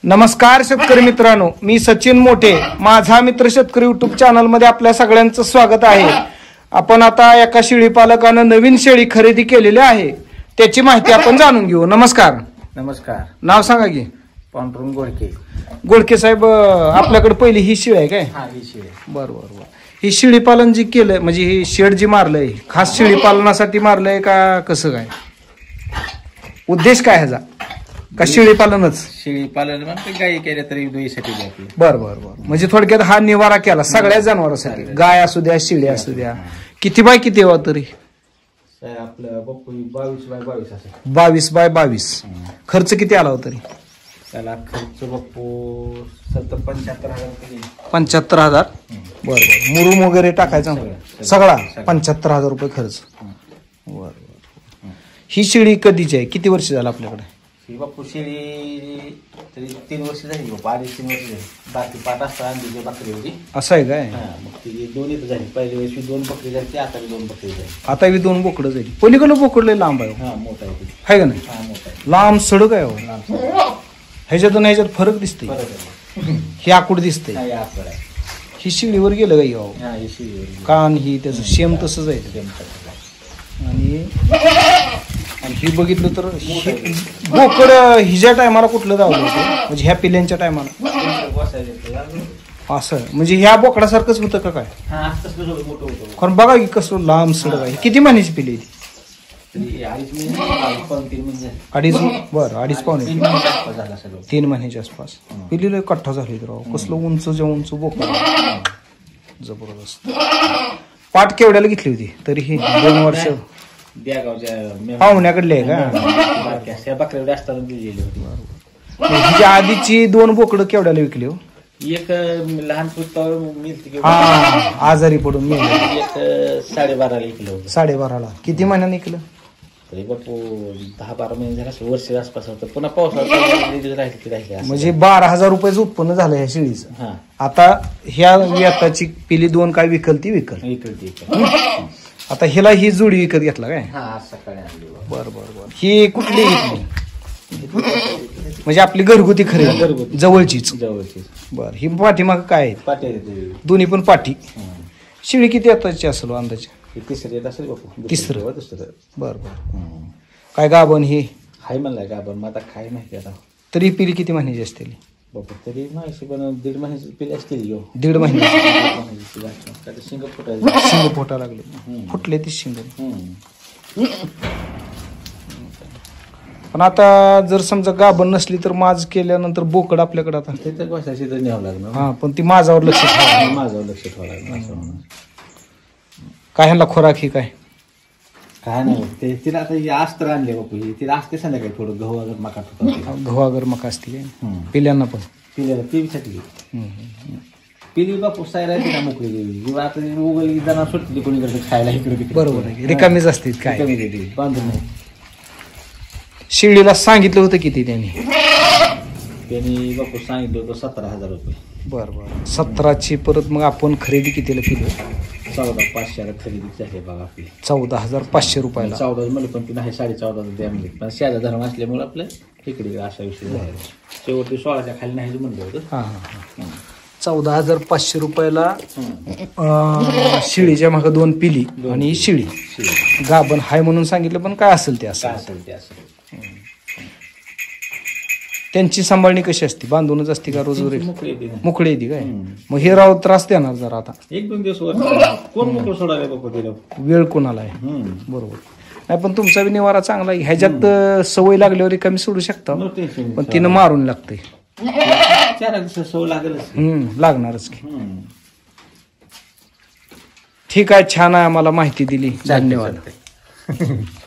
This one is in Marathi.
नमस्कार शेतकरी मित्रांनो, मी सचिन मोठे, माझा मित्र शेतकरी युट्यूब चॅनल मध्ये आपल्या सगळ्यांचं स्वागत आहे। आपण आता एका शेळी पालकानं नवीन शेळी खरेदी केलेली आहे, त्याची माहिती आपण जाणून घेऊ। नमस्कार। नमस्कार। नाव सांगा की? पांडुरंग गोडके। गोडके साहेब, आपल्याकडे पहिली ही शेळी आहे काय? हा, ही शेळी। बरोबर। ही शेळी पालन जी केलंय, म्हणजे ही शेड जी मारलंय, खास शेळी पालनासाठी मारलंय का कसं काय? उद्देश काय ह्याचा? का शेळी पालनच? शेळी पालन म्हणजे गायी केल्या तरी दोईसाठी द्यावी। बर बर बर, म्हणजे थोडक्यात हा निवारा केला सगळ्या जनावरांसाठी, गाय असू द्या शेळी असू द्या। किती बाय किती यावं तरी? आपलं बप्पू 22 बाय 22 असेल। 22 बाय 22। खर्च किती आला होता तरी? त्याला खर्च बप्पू 75,000 75,000। बर बर, मुरुम वगैरे टाकायचा सगळा 75,000 रुपये खर्च। बर बर। ही शेळी कधीची आहे? किती वर्ष झालं आपल्याकडे? ही बप्पू शेळी तरी 3 वर्ष झाली, 2.5-3 वर्ष झाली। बाकी 5 असता अंडीची बकरी होती। असं आहे काय? मग ती दोन्ही झाली, पहिल्या वेळेस 2 बकरी झाली, आता 2 बकरी झाली। आता मी 2 बोकडं झाली। पलीकडलं बोकडलं लांब आहे? हा, मोठा आहे ती। आहे का नाही? हा, मोठा आहे। लांब सडक आहे हो। ह्याच्यातून ह्याच्यात फरक दिसतोय, ही आकुड दिसते। हा, या आकडा आहे। ही शेळीवर गेलं का हो? हा, ही शेळी कान ही त्याचं शेम तसंच आहे। आणि ही बघितलं तर बोकड हिच्या टायमाला कुठलं धावलं होतं, म्हणजे ह्या पिल्यांच्या टायमाला असं, म्हणजे ह्या बोकडासारखंच होतं का काय? कारण बघा की कसं लांब सडक आहे। किती महिन्याची पिली ती? 2.5 बर, 2.5-पावणे 3 महिन्याच्या आसपास पिलीला कट्टा झाली तर कसलं उंच उंच बोकड, जबरदस्त। पाट केवढ्याला घेतली होती तरी? ही 2 वर्ष पाहुण्याकडले आहे का? बकऱ्या असताना दिलेली होती। हिच्या आधीची 2 बोकडं केवढ्याला विकली हो? एक लहान पुस्तकावर मिळते, आजारी पडून मी एक 12.5ला विकलं होतं। 12.5ला किती महिन्याने विकलं तरी बापू? 10-12 महिने झाले असं, वर्ष आसपास होतं। पुन्हा पावसाळ्यात राहिले, म्हणजे 12,000 रुपयाचं उत्पन्न झालं ह्या शेळीचं। हा, आता ह्या व्यताची पिली 2 काय विकल ती विकल। आता हिला ही जोडी विकत घेतला काय? हा, सकाळी आणली। बर बर बर। ही कुठली घेतली? म्हणजे आपली घरगुती खरेदी, जवळचीच? बर। ही पाठीमाग काय आहे? पाठी, दोन्ही पण पाठी। शेळी किती आताची असेल अंदाजे? तिसरी येत असेल बापू। तिसरं? दुसरं। बर बर। काय गाभण ही? हाय म्हणलाय गाभण, मग आता काय माहिती आता। तरी पिली किती महिन्याची असते बापू? तरी नाही पण 1.5 महिन्याची पिली असतील। 1.5 महिन्याची? शिंग फुटायचं, शिंग फुटा लागले, फुटले ती शिंग। पण आता जर समजा गाभण नसली तर माज केल्यानंतर बोकड आपल्याकडे आता ते तर बसायची तर न्यावं लागणार। हा, पण ती माझ्यावर लक्ष ठेवा, माझ्यावर लक्ष ठेवावं लागणार। काय ह्यांना खोराक ही काय? काय नाही ते, तिला आता अस्त्र आणले बापू। तिला असते संध्याकाळी थोडं गहू अगर मका ठेवतात, गहू अगर मका असते पिल्यांना पण? पिल्याला ती विचारली पिली बापू, सायला तिला मोकळी गेली किंवा आता उगल जण सुटली कोणीकडे खायला, इकडे बरोबर आहे, रिकामीच असते काय बांधून नाही। शेळीला सांगितलं होतं किती त्यांनी बापू? सांगितलं होतं 17,000 रुपये। बर बर। 17ची परत मग आपण खरेदी कितीला केली? 14,500 खरेदी झाली बघा आपली। 14,500 रुपयाला? 14 म्हणलं, पण ती नाही 14.5 द्या म्हणले, पण शेजा धर्म असल्यामुळे आपलं इकडे असा विषय झाला। शेवटी 16च्या खाली नाही म्हणलं होतं। हा हा। 14,500 रुपयाला शेळीच्या मागं 2 पिली आणि शेळी गाभण हाय म्हणून सांगितलं, पण काय असेल ते असेल। त्यांची सांभाळणी कशी असते? बांधूनच असते का रोज? मोकळी येते काय? मग हे राव त्रास देणार जरा आता 1-2 दिवस कोण मोकळं सोडायला वेळ कोणाला आहे? बरोबर नाही, पण तुमचा बी निवारा चांगला आहे। ह्याच्यात सवय लागल्यावर कमी सोडू शकता, पण तिनं मारून लागते। 4 दिवस सवय लागणारच की। ठीक आहे, छान आहे, आम्हाला माहिती दिली, धन्यवाद।